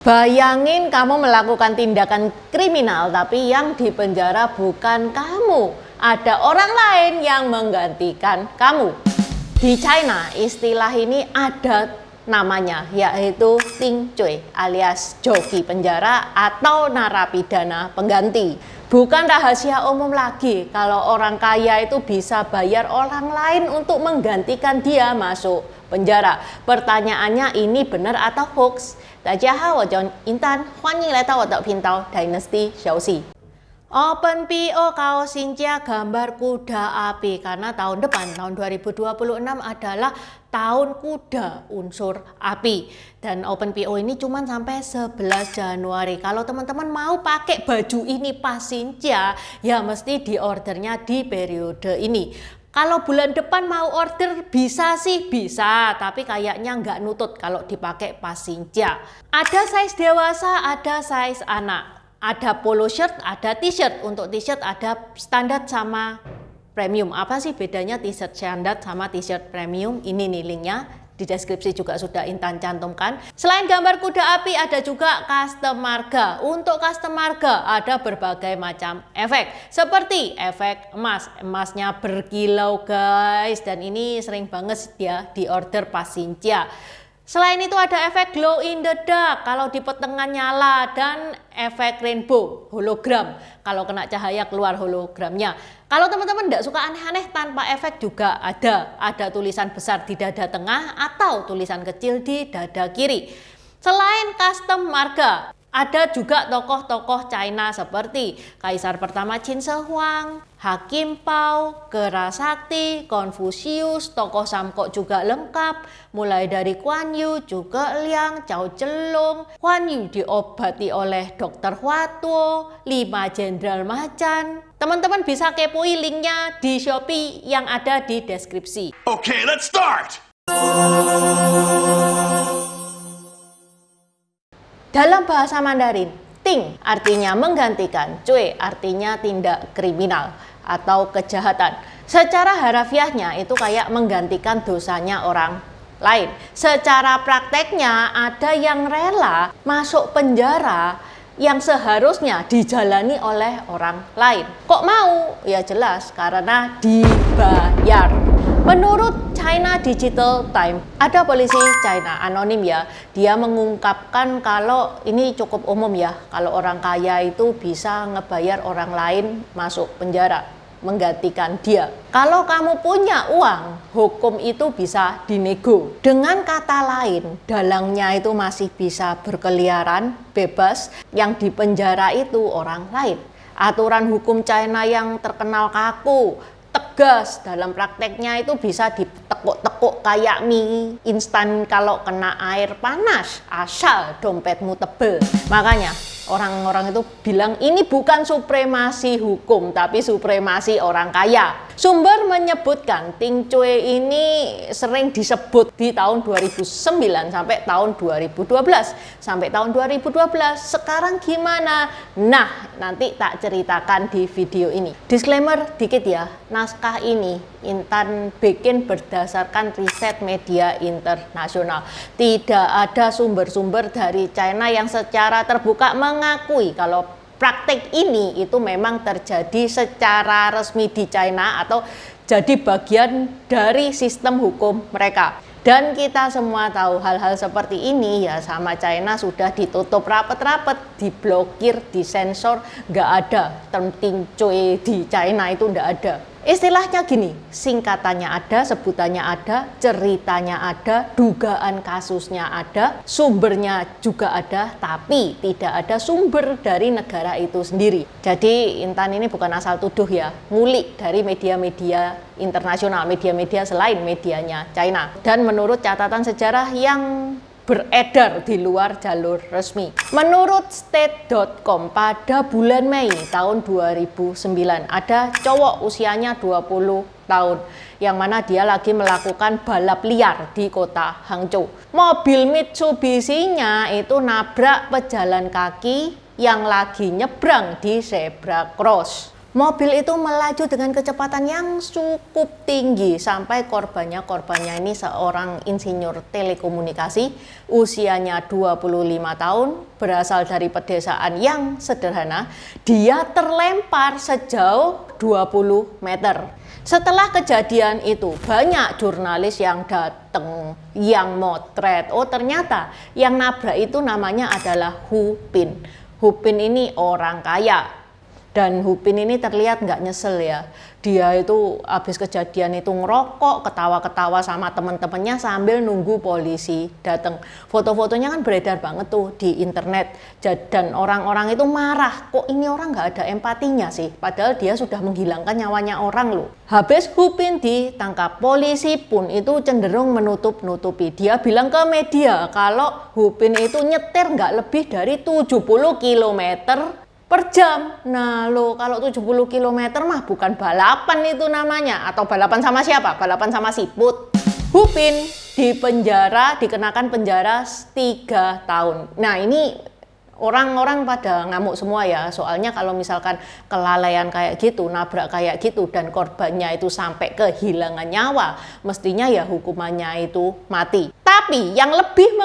Bayangin kamu melakukan tindakan kriminal tapi yang dipenjara bukan kamu. Ada orang lain yang menggantikan kamu. Di China istilah ini ada namanya, yaitu Ting Cui alias joki penjara atau narapidana pengganti. Bukan rahasia umum lagi kalau orang kaya itu bisa bayar orang lain untuk menggantikan dia masuk penjara. Pertanyaannya, ini benar atau hoax? 大家好，我叫 Intan， 欢迎来到我的频道 Dynasty 消息。OpenPO kaos Xinjia gambar kuda api karena tahun depan tahun 2026 adalah tahun kuda unsur api, dan OpenPO ini cuma sampai 11 Januari. Kalau teman-teman mau pakai baju ini pas Xinjia ya mesti diordernya di periode ini. Kalau bulan depan mau order bisa sih, bisa, tapi kayaknya nggak nutut kalau dipakai pas Xinjia. Ada size dewasa, ada size anak. Ada polo shirt, ada t-shirt. Untuk t-shirt ada standar sama premium. Apa sih bedanya t-shirt standar sama t-shirt premium? Ini nih linknya. Di deskripsi juga sudah Intan cantumkan. Selain gambar kuda api, ada juga custom marga. Untuk custom marga ada berbagai macam efek, seperti efek emas. Emasnya berkilau guys, dan ini sering banget ya di order pas Xinjia. Selain itu ada efek glow in the dark kalau di pertengahan nyala, dan efek rainbow hologram kalau kena cahaya keluar hologramnya. Kalau teman-teman tidak suka aneh-aneh tanpa efek juga ada tulisan besar di dada tengah atau tulisan kecil di dada kiri. Selain custom marga, ada juga tokoh-tokoh China seperti Kaisar pertama Qin Shi Huang, Hakim Pao, Kera Sakti, Konfusius, tokoh Samkok juga lengkap, mulai dari Kuan Yu, juga Liang, Cao Zhelong. Kuan Yu diobati oleh Dr. Huatuo, 5 Jenderal Macan. Teman-teman bisa kepoin linknya di Shopee yang ada di deskripsi. Okay, let's start! Dalam bahasa Mandarin, Ting artinya menggantikan, Cui artinya tindak kriminal atau kejahatan. Secara harafiahnya itu kayak menggantikan dosanya orang lain. Secara prakteknya ada yang rela masuk penjara yang seharusnya dijalani oleh orang lain. Kok mau? Ya jelas karena dibayar. Menurut China Digital Times, ada polisi China anonim ya, dia mengungkapkan kalau ini cukup umum ya, kalau orang kaya itu bisa ngebayar orang lain masuk penjara, menggantikan dia. Kalau kamu punya uang, hukum itu bisa dinego. Dengan kata lain, dalangnya itu masih bisa berkeliaran bebas, yang dipenjara itu orang lain. Aturan hukum China yang terkenal kaku, tegas, dalam prakteknya itu bisa ditekuk-tekuk kayak mie instan kalau kena air panas, asal dompetmu tebel. Makanya orang-orang itu bilang ini bukan supremasi hukum, tapi supremasi orang kaya. Sumber menyebutkan Ting Cui ini sering disebut di tahun 2009 sampai tahun 2012. Sampai tahun 2012, sekarang gimana? Nah, nanti tak ceritakan di video ini. Disclaimer dikit ya, naskah ini Intan bikin berdasarkan riset media internasional. Tidak ada sumber-sumber dari China yang secara terbuka mengakui kalau praktik ini itu memang terjadi secara resmi di China atau jadi bagian dari sistem hukum mereka. Dan kita semua tahu hal-hal seperti ini ya sama China sudah ditutup rapet-rapet, diblokir, disensor, nggak ada. Term Ting Cui di China itu nggak ada. Istilahnya gini, singkatannya ada, sebutannya ada, ceritanya ada, dugaan kasusnya ada, sumbernya juga ada, tapi tidak ada sumber dari negara itu sendiri. Jadi Intan ini bukan asal tuduh ya, ngulik dari media-media internasional, media-media selain medianya China. Dan menurut catatan sejarah yang beredar di luar jalur resmi. Menurut state.com pada bulan Mei tahun 2009 ada cowok usianya 20 tahun yang mana dia lagi melakukan balap liar di kota Hangzhou. Mobil Mitsubishi-nya itu nabrak pejalan kaki yang lagi nyebrang di zebra cross. Mobil itu melaju dengan kecepatan yang cukup tinggi sampai korbannya ini seorang insinyur telekomunikasi usianya 25 tahun, berasal dari pedesaan yang sederhana. Dia terlempar sejauh 20 meter. Setelah kejadian itu banyak jurnalis yang datang, yang motret. Oh ternyata yang nabrak itu namanya adalah Hu Bin. Hu Bin ini orang kaya. Dan Hu Bin ini terlihat nggak nyesel ya. Dia itu habis kejadian itu ngerokok, ketawa-ketawa sama teman-temannya sambil nunggu polisi datang. Foto-fotonya kan beredar banget tuh di internet. Dan orang-orang itu marah, kok ini orang nggak ada empatinya sih. Padahal dia sudah menghilangkan nyawanya orang loh. Habis Hu Bin ditangkap, polisi pun itu cenderung menutup-nutupi. Dia bilang ke media kalau Hu Bin itu nyetir nggak lebih dari 70 km per jam. Nah lo kalau 70 km mah bukan balapan itu namanya. Atau balapan sama siapa? Balapan sama siput. Hu Bin dikenakan penjara 3 tahun. Nah ini orang-orang pada ngamuk semua ya. Soalnya kalau misalkan kelalaian kayak gitu, nabrak kayak gitu, dan korbannya itu sampai kehilangan nyawa, mestinya ya hukumannya itu mati. Tapi yang lebih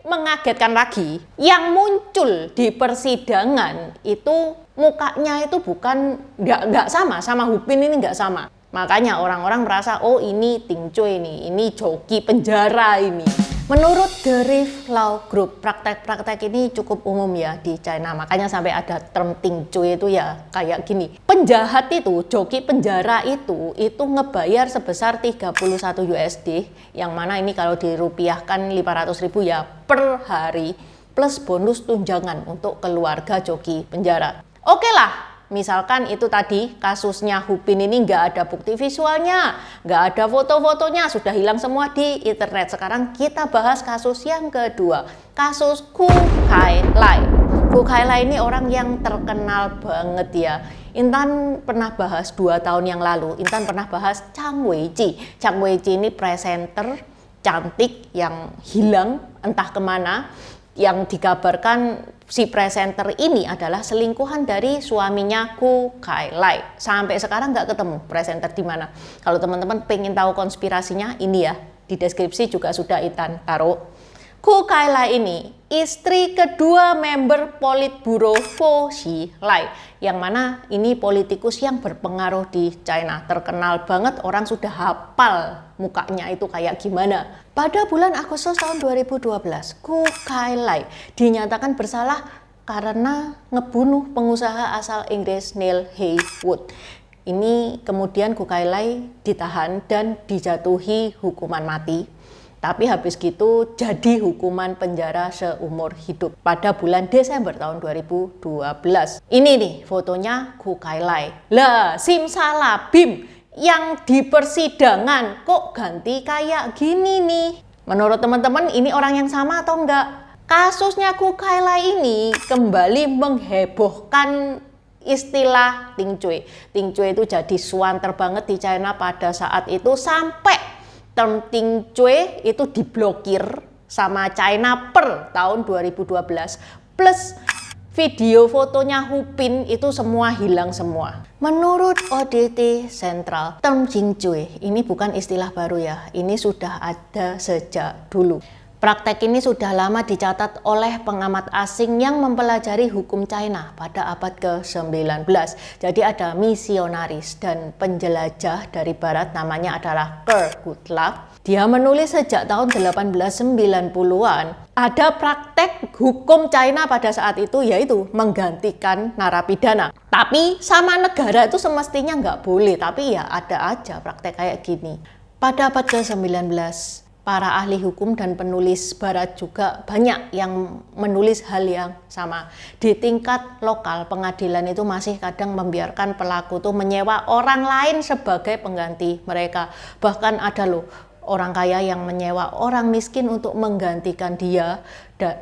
mengagetkan lagi, yang muncul di persidangan itu mukanya itu bukan nggak sama Hu Bin ini nggak sama. Makanya orang-orang merasa oh ini Ting Cui ini joki penjara ini. Menurut The Riff Law Group, praktek-praktek ini cukup umum ya di China. Makanya sampai ada term Ting Cui itu ya kayak gini. Penjahat itu, joki penjara itu ngebayar sebesar 31 USD, yang mana ini kalau dirupiahkan 500.000 ya per hari, plus bonus tunjangan untuk keluarga joki penjara. Oke lah. Misalkan itu tadi kasusnya Hu Bin ini nggak ada bukti visualnya, nggak ada foto-fotonya, sudah hilang semua di internet. Sekarang kita bahas kasus yang kedua, kasus Gu Kailai. Gu Kailai ini orang yang terkenal banget ya. Intan pernah bahas 2 tahun yang lalu, Intan pernah bahas Chang Wei-ji. Chang Wei-ji ini presenter cantik yang hilang entah kemana, yang dikabarkan si presenter ini adalah selingkuhan dari suaminya Gu Kailai. Sampai sekarang nggak ketemu presenter di mana. Kalau teman-teman pengen tahu konspirasinya, ini ya di deskripsi juga sudah Intan taruh. Gu Kailai ini istri kedua member Politburo Fu Xilai, yang mana ini politikus yang berpengaruh di China, terkenal banget, orang sudah hafal mukanya itu kayak gimana. Pada bulan Agustus tahun 2012, Gu Kailai dinyatakan bersalah karena ngebunuh pengusaha asal Inggris Neil Heywood. Ini kemudian Gu Kailai ditahan dan dijatuhi hukuman mati. Tapi habis gitu jadi hukuman penjara seumur hidup pada bulan Desember tahun 2012. Ini nih fotonya Gu Kailai. Lah, simsalabim, yang di persidangan kok ganti kayak gini nih. Menurut teman-teman ini orang yang sama atau enggak? Kasusnya Gu Kailai ini kembali menghebohkan istilah Ting Cui. Ting Cui itu jadi suanter banget di China pada saat itu, sampai term Ting Cui itu diblokir sama China per tahun 2012. Plus video fotonya Hu Bin itu semua hilang semua. Menurut ODT Sentral, term Ting Cui ini bukan istilah baru ya. Ini sudah ada sejak dulu. Praktek ini sudah lama dicatat oleh pengamat asing yang mempelajari hukum China pada abad ke-19. Jadi ada misionaris dan penjelajah dari barat, namanya adalah Kirk Goodluck. Dia menulis sejak tahun 1890-an. Ada praktek hukum China pada saat itu, yaitu menggantikan narapidana. Tapi sama negara itu semestinya nggak boleh, tapi ya ada aja praktek kayak gini. Pada abad ke-19, para ahli hukum dan penulis barat juga banyak yang menulis hal yang sama. Di tingkat lokal, pengadilan itu masih kadang membiarkan pelaku tuh menyewa orang lain sebagai pengganti mereka. Bahkan ada loh orang kaya yang menyewa orang miskin untuk menggantikan dia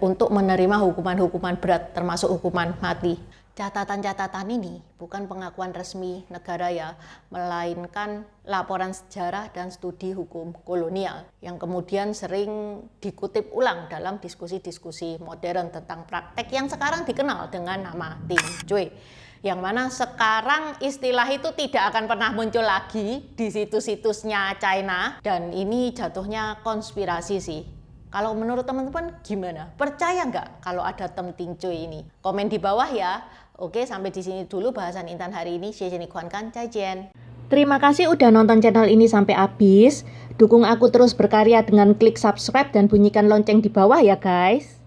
untuk menerima hukuman-hukuman berat, termasuk hukuman mati. Catatan-catatan ini bukan pengakuan resmi negara ya, melainkan laporan sejarah dan studi hukum kolonial yang kemudian sering dikutip ulang dalam diskusi-diskusi modern tentang praktek yang sekarang dikenal dengan nama Ting Cui. Yang mana sekarang istilah itu tidak akan pernah muncul lagi di situs-situsnya China. Dan ini jatuhnya konspirasi sih. Kalau menurut teman-teman gimana? Percaya nggak kalau ada Temting Cui ini? Komen di bawah ya. Oke, sampai di sini dulu bahasan Intan hari ini. Terima kasih udah nonton channel ini sampai habis. Dukung aku terus berkarya dengan klik subscribe dan bunyikan lonceng di bawah ya guys.